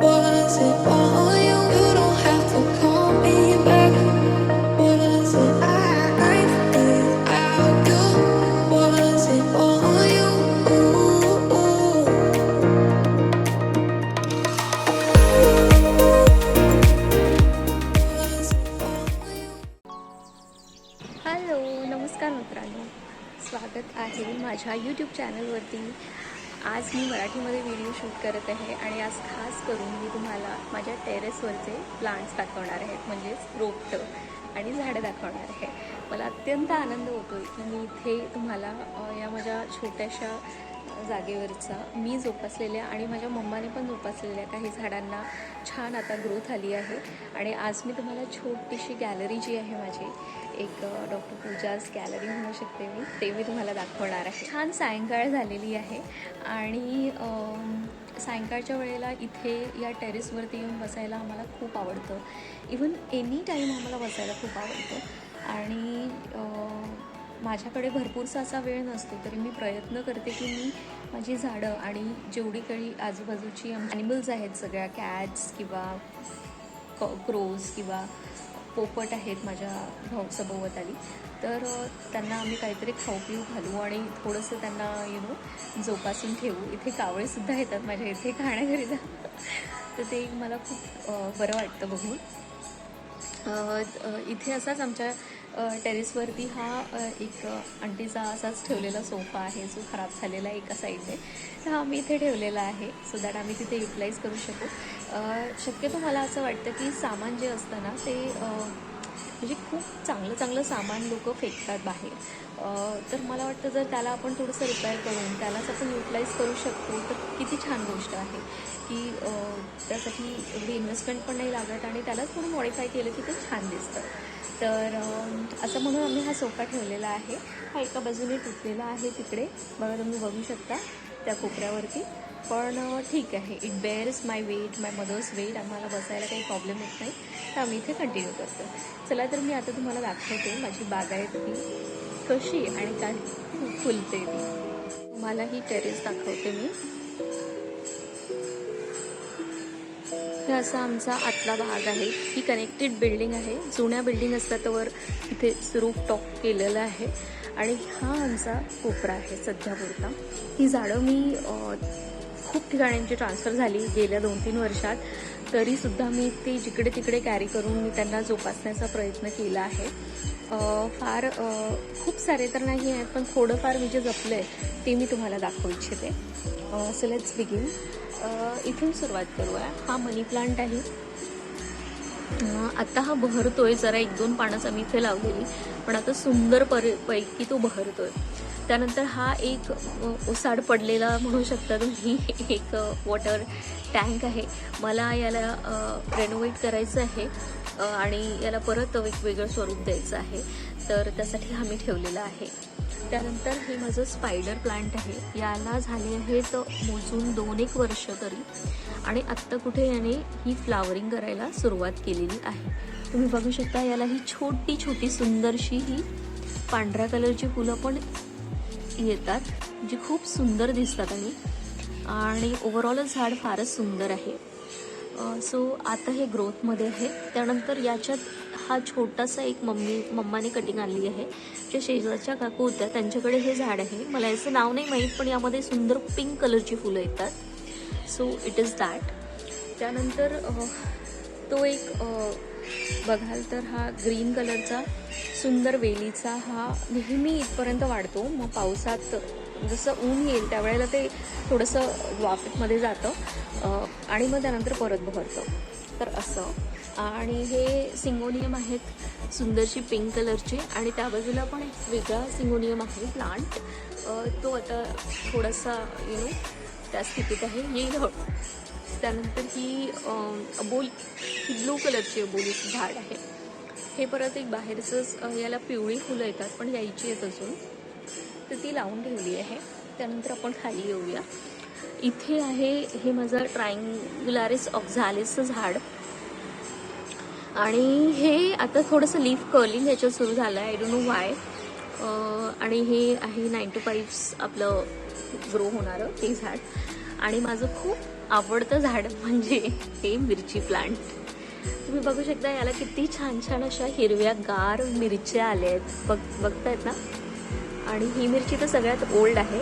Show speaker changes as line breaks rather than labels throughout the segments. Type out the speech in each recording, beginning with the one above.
Was it all you? You don't have to call me back. Was it life without you? Was it all you? Was it all you?
Hello, नमस्कार मित्रांनो, स्वागत आहे माझ्या YouTube चॅनलवरती. आज मी मराठीमध्ये video shoot करत आहे आणि आज खास करून मी तुम्हाला माझ्या टेरेसवरचे प्लांट्स दाखवणार आहेत, म्हणजेच रोपटं आणि झाडं दाखवणार आहे. मला अत्यंत आनंद होतो आहे की मी इथे तुम्हाला या माझ्या छोट्याशा जागेवरचा मी जोपासलेल्या आणि माझ्या मम्माने पण जोपासलेल्या काही झाडांना छान आता ग्रोथ आली आहे. आणि आज मी तुम्हाला छोटीशी गॅलरी जी आहे माझी, एक डॉक्टर पूजाज गॅलरी म्हणू शकते मी, ते मी तुम्हाला दाखवणार आहे. छान सायंकाळ झालेली आहे आणि सायंकाळच्या वेळेला इथे या टेरेसवरती येऊन बसायला आम्हाला खूप आवडतं. इवन एनी टाईम आम्हाला बसायला खूप आवडतं. आणि माझ्याकडे भरपूरसा असा वेळ नसतो, तरी मी प्रयत्न करते की मी माझी झाडं आणि जेवढी काही आजूबाजूची ॲनिमल्स आहेत, सगळ्या कॅट्स किंवा क्रोज किंवा पोपट आहेत माझ्या सभोवताली, तर त्यांना आम्ही काहीतरी खाऊ पिऊ घालू आणि थोडंसं त्यांना जोपासून ठेवू. इथे कावळेसुद्धा येतात माझ्या इथे खाण्याकरिता, तर ते मला खूप बरं वाटतं बघून. इथे असाच आमच्या टेरेसवरती हा एक आंटीचा असाच ठेवलेला सोफा आहे, जो खराब झालेला एका साईडने, तर हा मी इथे ठेवलेला आहे सो दॅट आम्ही तिथे युटिलाईज करू शकू. शक्यतो मला असं वाटतं की सामान जे असतं ना ते म्हणजे खूप चांगलं सामान लोक फेकतात बाहेर, तर मला वाटतं जर त्याला आपण थोडंसं रिपेअर करून त्यालाच आपण युटिलाईज करू शकतो तर किती छान गोष्ट आहे की त्यासाठी एवढी इन्व्हेस्टमेंट पण नाही लागत आणि त्यालाच थोडं मॉडिफाय केलं की ते छान दिसतं. तर असं म्हणून आम्ही हा सोफा ठेवलेला आहे. हा एका बाजूने तुटलेला आहे तिकडे, बघा तुम्ही बघू शकता त्या कोपऱ्यावरती, पण ठीक आहे, it bears my weight, my mother's weight, आम्हाला बसायला काही प्रॉब्लेम येत नाही, तर आम्ही इथे कंटिन्यू करतो. चला तर मी आता तुम्हाला दाखवते माझी बागायत ती कशी आणि काय फुलते ती. तुम्हाला ही टेरेस दाखवते मी. हे असा आमचा आतला भाग आहे. ही कनेक्टेड बिल्डिंग आहे. जुन्या बिल्डिंग असतात त्यावर इथे रूफ टॉप केलेलं आहे आणि हा आमचा कोपरा आहे सध्यापुरता. ही झाडं मी खूप ठिकाणांची ट्रान्सफर झाली गेल्या 2-3 वर्षात, तरीसुद्धा मी ते जिकडे तिकडे कॅरी करून मी त्यांना जोपासण्याचा प्रयत्न केला आहे. फार खूप सारे तर नाही आहेत, पण थोडंफार मी जे जपलं आहे ते मी तुम्हाला दाखवू इच्छिते. So let's begin. इथून सुरुवात करूया. हा मनी प्लांट आहे. आता हा बहरतोय, जरा 1-2 पानंच आम्ही इथे लावलेली, पण आता सुंदर पैकी तो बहरतोय. त्यानंतर हा एक ओसाड पडलेला म्हणू शकता तुम्ही एक वॉटर टँक आहे. मला याला रेनोव्हेट करायचं आहे आणि याला परत वेगवेगळं स्वरूप द्यायचं आहे, तर त्यासाठी हा मी ठेवलेला आहे. त्यानंतर हे माझं स्पायडर प्लांट आहे. याला झाले आहेत मोजून 2-1 वर्ष तरी, आणि आत्ता कुठे याने ही फ्लावरिंग करायला सुरुवात केलेली आहे. तुम्ही बघू शकता याला ही छोटी छोटी सुंदरशी ही पांढऱ्या कलरची फुलं पण येतात, जी खूप सुंदर दिसतात आणि ओव्हरऑलच झाड फारच सुंदर आहे. सो आता हे ग्रोथमध्ये आहे. त्यानंतर याच्यात हा छोटासा एक मम्माने कटिंग आणली आहे, जे शेजारच्या काकू होत्या त्यांच्याकडे हे झाड आहे. मला याचं नाव नाही माहीत, पण यामध्ये सुंदर पिंक कलरची फुलं येतात. So it is that. त्यानंतर तो एक बघाल तर हा ग्रीन कलरचा सुंदर वेलीचा हा नेहमी इथपर्यंत वाढतो. मग पावसात जसं ऊन येईल त्यावेळेला ते थोडंसं वाफेमध्ये जातं आणि मग त्यानंतर परत बहरतं, तर असं. आणि हे सिंगोनियम आहेत सुंदरशी पिंक कलरचे, आणि त्या बाजूला पण एक वेगळा सिंगोनियम आहे प्लांट, तो आता थोडासा त्या स्थितीत आहे, येईल. त्यानंतर ही अबोली, ही ब्लू कलरची अबोलीचं झाड आहे. हे परत एक बाहेरचंच, याला पिवळी फुलं येतात पण यायची आहेत अजून, तर ती लावून ठेवली आहे. त्यानंतर आपण खाली येऊया. इथे आहे हे माझं ट्रायंग्युलारिस ऑक्झालिसचं झाड, आणि हे आता थोडंसं लीफ कर्लिंग ह्याच्यात सुरू झालं आहे, आय डोंट नो वाय. आणि हे आहे 9 to 5 आपलं ग्रो होणारं ते झाड. आणि माझं खूप आवडतं झाड म्हणजे हे मिरची प्लांट. तुम्ही बघू शकता याला किती छान छान अशा हिरव्या गार मिरच्या आल्या आहेत, बघतायत ना. आणि ही मिरची तर सगळ्यात ओल्ड आहे,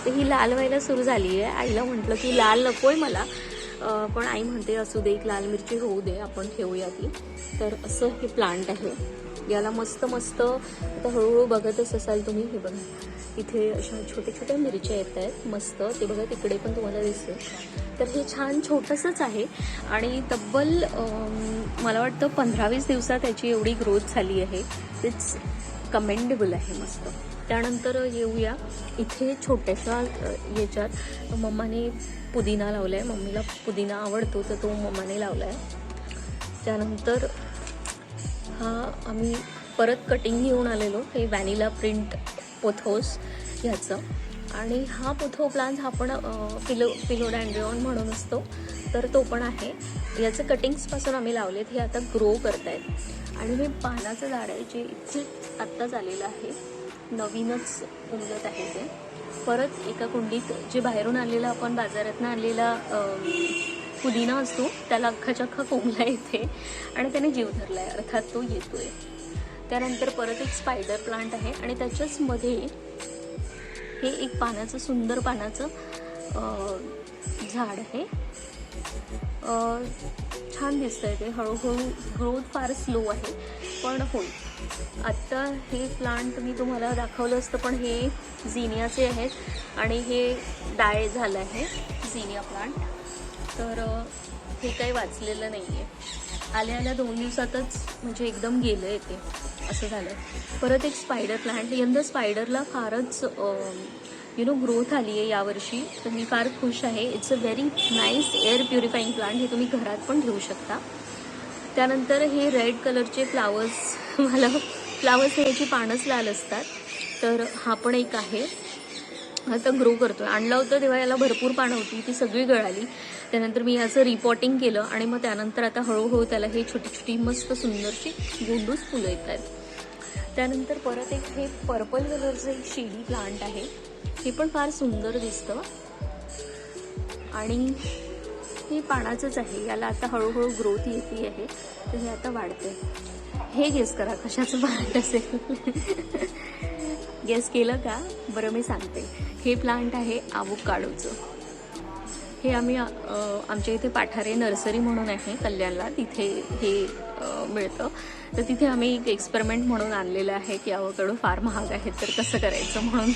तर ही लाल व्हायला सुरू झाली आहे. आईला म्हटलं की लाल नकोय मला, पण आई म्हणते असू दे, एक लाल मिरची होऊ दे, आपण ठेवूया ती. तर असं हे प्लांट आहे. याला मस्त मस्त आता हळूहळू बघतच असाल तुम्ही. हे बघा इथे अशा छोट्या छोट्या मिरच्या येत आहेत मस्त, ते बघा तिकडे पण तुम्हाला दिसते. तर हे छान छोटंसंच आहे आणि तब्बल मला वाटतं 15-20 दिवसात त्याची एवढी ग्रोथ झाली आहे. इट्स कमेंडेबल आहे मस्त. त्यानंतर येऊया इथे छोट्याशा याच्यात मम्माने पुदिना लावला आहे. मम्मीला पुदिना आवडतो तर तो मम्माने लावला आहे. त्यानंतर हा आम्ही परत कटिंग घेऊन आलेलो, हे व्हॅनिला प्रिंट पोथोस ह्याचं. आणि हा पोथो प्लांट हा पण फिलोडॅन्ड्रियन म्हणून असतो, तर तो पण आहे. याचं कटिंग्सपासून आम्ही लावलेत, हे आता ग्रो करत आहेत. आणि हे पानाचं झाड आहे जे इथे आत्ताच आलेलं आहे, नवीनच उमलत आहे ते. परत एका कुंडीत जे बाहेरून आणलेला आपण बाजारातनं आणलेला पुदिना असतो त्याला अख्खाच्या अख्खा कोंबला येते आणि त्याने जीव धरला आहे, अर्थात तो येतोय. त्यानंतर परत एक स्पायडर प्लांट आहे आणि त्याच्याच मध्ये हे एक पानाचं सुंदर पानाचं झाड आहे. छान दिसतंय ते. हळूहळू ग्रोथ फार स्लो आहे पण होईल. आत्ता हे प्लांट मी तुम्हाला दाखवलं असतं, पण हे झिनियाचे आहेत आणि हे डाय झालं आहे झिनिया प्लांट. तर हे काही वाचलेलं नाही आहे. आल्या 2 दिवसातच म्हणजे एकदम गेलं आहे ते, असं झालं. परत एक स्पायडर प्लांट. यंदा स्पायडरला फारच ग्रोथ आली आहे यावर्षी, तर मी फार खुश आहे. It's a very nice air purifying plant. हे तुम्ही घरात पण ठेवू शकता. त्यानंतर हे रेड कलरचे फ्लावर्स, मला फ्लावर्स याची पानंच लाल असतात, तर हा पण एक आहे. आता ग्रो करतोय. आणलं होतं तेव्हा याला भरपूर पानं होती, ती सगळी गळाली. त्यानंतर मी याचं रिपॉटिंग केलं आणि मग त्यानंतर आता हळूहळू त्याला हे छोटी छोटी मस्त सुंदरशी गोंडूस फुलं येत आहेत. त्यानंतर परत एक हे पर्पल कलरचं एक शिडी प्लांट आहे, हे पण फार सुंदर दिसतं आणि हे पानाचंच आहे. याला आता हळूहळू ग्रोथ येते आहे, तर हे आता वाढते. हे गेस करा कशाचं प्लांट असेल. गेस केलं का? बरं मी सांगते. हे प्लांट आहे आवोकाडोचं. हे आम्ही आमच्या इथे पाठारे नर्सरी म्हणून आहे कल्याणला, तिथे हे मिळतं. तर तिथे आम्ही एक एक्सपेरिमेंट म्हणून आणलेलं आहे की आवोकाडो फार महाग आहे तर कसं करायचं, म्हणून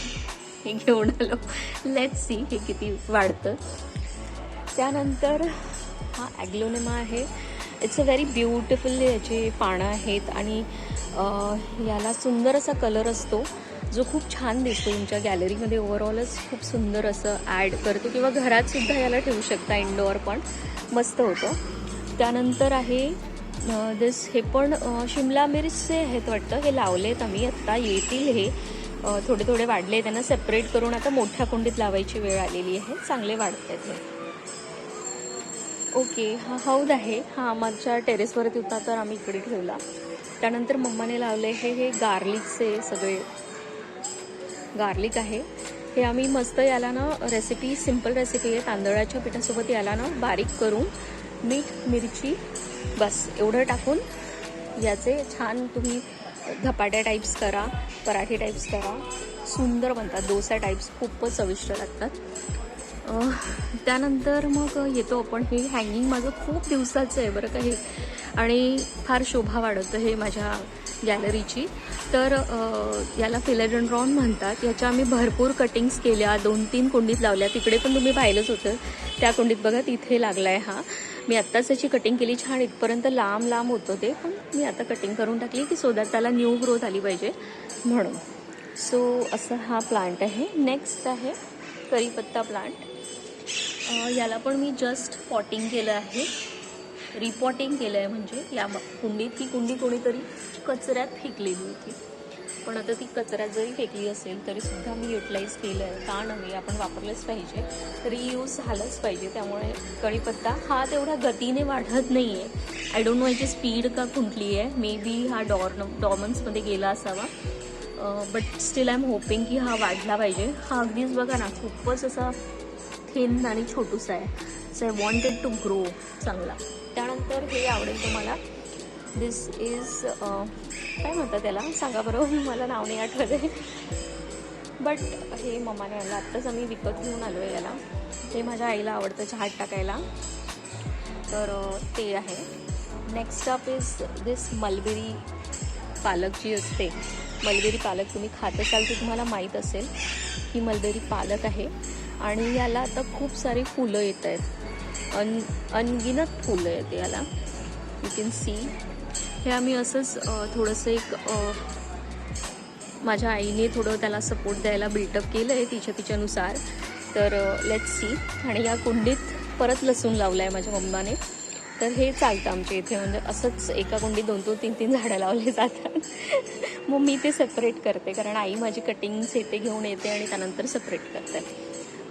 हे घेऊन आलो. लेट्स सी हे किती वाढतं. त्यानंतर हा ॲग्लोनेमा आहे. इट्स अ व्हेरी ब्युटिफुल याचे पानं आहेत आणि याला सुंदर असा कलर असतो जो खूप छान दिसतो. तुमच्या गॅलरीमध्ये ओव्हरऑलच खूप सुंदर असं ॲड करतो, किंवा घरात सुद्धा याला ठेवू शकता, इंडोअर पण मस्त होतं. त्यानंतर आहे हे पण शिमला मिरचचे आहेत वाटतं, हे लावलेत आम्ही, आत्ता येतील हे. थोडे थोडे वाढले, त्यांना सेपरेट करून आता मोठ्या कुंडीत लावायची वेळ आलेली आहे. चांगले वाढत आहेत हे. ओके, हा हौद आहे, हा आमच्या टेरेसवरती होता तर आम्ही इकडे ठेवला. त्यानंतर मम्माने लावले हे गार्लिकचे सगळे गार्लिक आहे. हे आम्ही मस्त याला ना रेसिपी, सिंपल रेसिपी आहे, तांदळाच्या पिठासोबत याला ना बारीक करून मीठ मिरची बस एवढं टाकून याचे छान तुम्ही धपाट्या टाईप्स करा, पराठे टाईप्स करा, सुंदर बनतात. डोसा टाईप्स खूपच चविष्ट लागतात. त्यानंतर मग येतो आपण, हे हँगिंग माझं खूप दिवसाचं आहे बरं का हे, आणि फार शोभा वाढवतं हे माझ्या गॅलरीची. तर याला फिलोडेंड्रॉन म्हणतात. याच्या आम्ही भरपूर कटिंग्स केल्या, 2-3 कुंडीत लावल्या. तिकडे पण तुम्ही पाहिलंच होतं, त्या कुंडीत बघा तिथे लागला आहे हा. मी आत्ताच याची कटिंग केली, छान इथपर्यंत लांब लांब होतं ते, पण मी आता कटिंग करून टाकली की सो दॅट त्याला न्यू ग्रोथ आली पाहिजे म्हणून. सो असं हा प्लांट आहे. नेक्स्ट आहे करीपत्ता प्लांट. याला पण मी जस्ट पॉटिंग केलं आहे, रिपॉटिंग केलं आहे. म्हणजे या कुंडीत, ही कुंडी कोणीतरी कचऱ्यात फेकलेली होती, पण आता ती कचऱ्यात जरी फेकली असेल तरी सुद्धा मी युटिलाइज केलं आहे. का नव्हे, आपण वापरलंच पाहिजे, रियूज झालंच पाहिजे. त्यामुळे कढीपत्ता हा तेवढ्या गतीने वाढत नाही आहे. आय डोंट नो याची स्पीड का खुंटली आहे, मे बी हा डॉर्मन्समध्ये गेला असावा, but still I am hoping की हा वाढला पाहिजे. हा अगदीच बघा ना खूपच असा थिन आणि छोटूसा आहे. So I wanted to grow चांगला. त्यानंतर हे आवडेल तुम्हाला. दिस इज काय म्हणतात त्याला सांगा बरं, मला नाव नाही आठवत आहे. बट हे मम्माने आणलं, आत्ताच आम्ही विकत घेऊन आलो आहे याला. हे माझ्या आईला आवडतं चहात टाकायला, तर ते आहे. Next up is this mulberry पालक जी असते. मलबेरी पालक तुम्ही खात असाल तर तुम्हाला माहीत असेल ही मलबेरी पालक आहे. आणि याला आता खूप सारी फुलं येत आहेत, अनगिनत फुलं येते याला. You can see. हे आम्ही असंच थोडंसं एक माझ्या आईने थोडं त्याला सपोर्ट द्यायला बिल्टअप केलं आहे तिच्यानुसार. तर लेट्स सी. आणि या कुंडीत परत लसूण लावलं आहे माझ्या मम्माने. तर हे चालतं आमच्या इथे, म्हणजे असंच एका कुंडीत 2-2, 3-3 झाडं लावले जातात. मग मी ते सेपरेट करते, कारण आई माझी कटिंग्स येते घेऊन येते आणि त्यानंतर सेपरेट करते.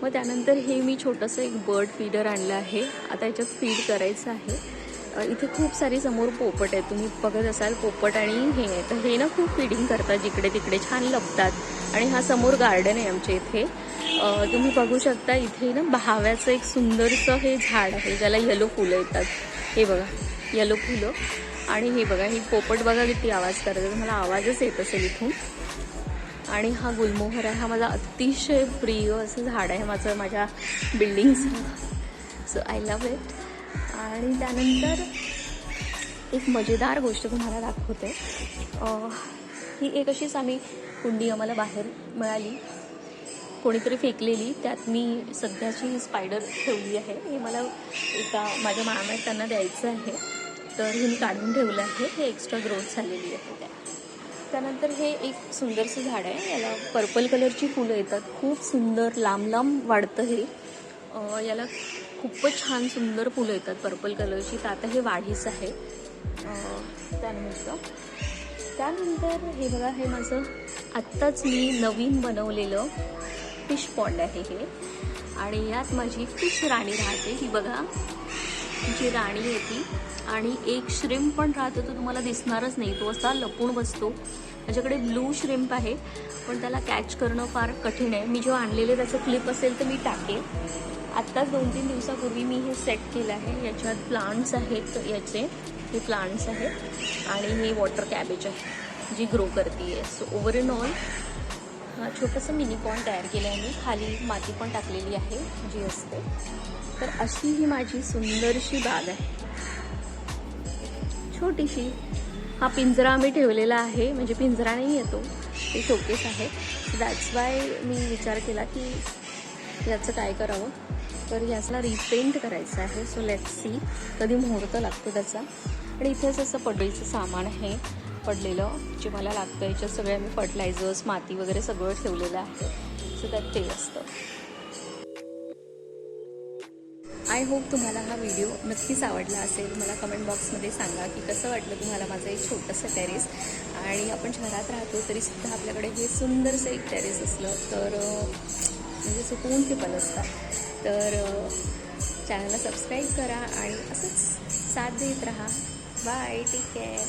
मग त्यानंतर हे मी छोटंसं एक बर्ड फीडर आणलं आहे. आता याच्यात फीड करायचं आहे. इथे खूप सारी समोर पोपट आहेत, तुम्ही बघत असाल पोपट आणि हे आहे. तर हे ना खूप फीडिंग करतात जिकडे तिकडे, छान लपतात. आणि हा समोर गार्डन आहे आमच्या इथे. तुम्ही बघू शकता इथे ना बहाव्याचं एक सुंदरसं हे झाड आहे ज्याला येलो फुलं येतात. हे बघा येलो फुलं. आणि हे बघा ही पोपट बघा किती आवाज करतात, मला आवाजच येत असेल इथून. आणि हा गुलमोहर आहे, हा माझा अतिशय प्रिय असं झाड आहे माझ्या बिल्डिंगचं. So I love it. आणि त्यानंतर एक मजेदार गोष्ट तुम्हाला दाखवते. ही एक अशीच आम्ही कुंडी आम्हाला बाहेर मिळाली, कोणीतरी फेकलेली. त्यात मी सध्याची स्पायडर ठेवली आहे. हे मला एका माझ्या मामा आहेत त्यांना द्यायचं आहे, तर हे मी काढून ठेवलं आहे. हे एक्स्ट्रा ग्रोथ झालेली आहे. त्यानंतर हे एक सुंदरसं झाड आहे, याला पर्पल कलरची फुलं येतात, खूप सुंदर लांब लांब वाढतं हे. याला खूपच छान सुंदर फुलं येतात पर्पल कलरची. तर आता हे वाढीस आहे. त्यानंतर हे बघा, हे माझं आत्ताच मी नवीन बनवलेलं फिश पॉन्ड आहे हे. आणि यात माझी फिश राणी राहते. ही बघा जी राणी आहे ती. आणि एक श्रिम्प पण राहतो, तो तुम्हाला दिसणारच नाही, तो असा लपून बसतो. माझ्याकडे ब्लू श्रिम्प आहे, पण त्याला कॅच करणं फार कठीण आहे. मी जेव्हा आणलेले त्याचं क्लिप असेल तर मी टाकेल. आत्ताच 2-3 दिवसापूर्वी मी हे सेट केलं आहे. याच्यात प्लांट्स आहेत, याचे हे प्लांट्स आहेत. आणि हे वॉटर कॅबेज आहे जी ग्रो करते आहे. सो ओव्हर इन ऑल हा छोटंसं मिनी पॉन्ड तयार केलं आहे मी. खाली माती पण टाकलेली आहे जी असते. तर अशी ही माझी सुंदरशी बाग आहे, छोटीशी. हा पिंजरा आम्ही ठेवलेला आहे, म्हणजे पिंजरा नाही येतो, ते शोकेस आहे. दॅट्स वाय मी विचार केला की याचं काय करावं. तर याला रिपेंट करायचं आहे. सो लेट्स सी कधी मुहूर्त लागतो त्याचा. आणि इथेच असं पडईचं सामान आहे पडलेलं जे मला लागतं. याच्यात सगळ्या मी फर्टिलायझर्स, माती वगैरे सगळं ठेवलेलं आहे. सो त्यात ते असतं. आय होप तुम्हाला हा व्हिडिओ नक्कीच आवडला असेल. मला कमेंट बॉक्समध्ये सांगा की कसं वाटलं तुम्हाला माझं एक छोटंसं टेरेस. आणि आपण शहरात राहतो तरीसुद्धा आपल्याकडे हे सुंदरसं एक टेरेस असलं तर म्हणजे सुकून ते पण असतात. तर चॅनलला सबस्क्राईब करा आणि असंच साथ देत राहा. Bye, take care.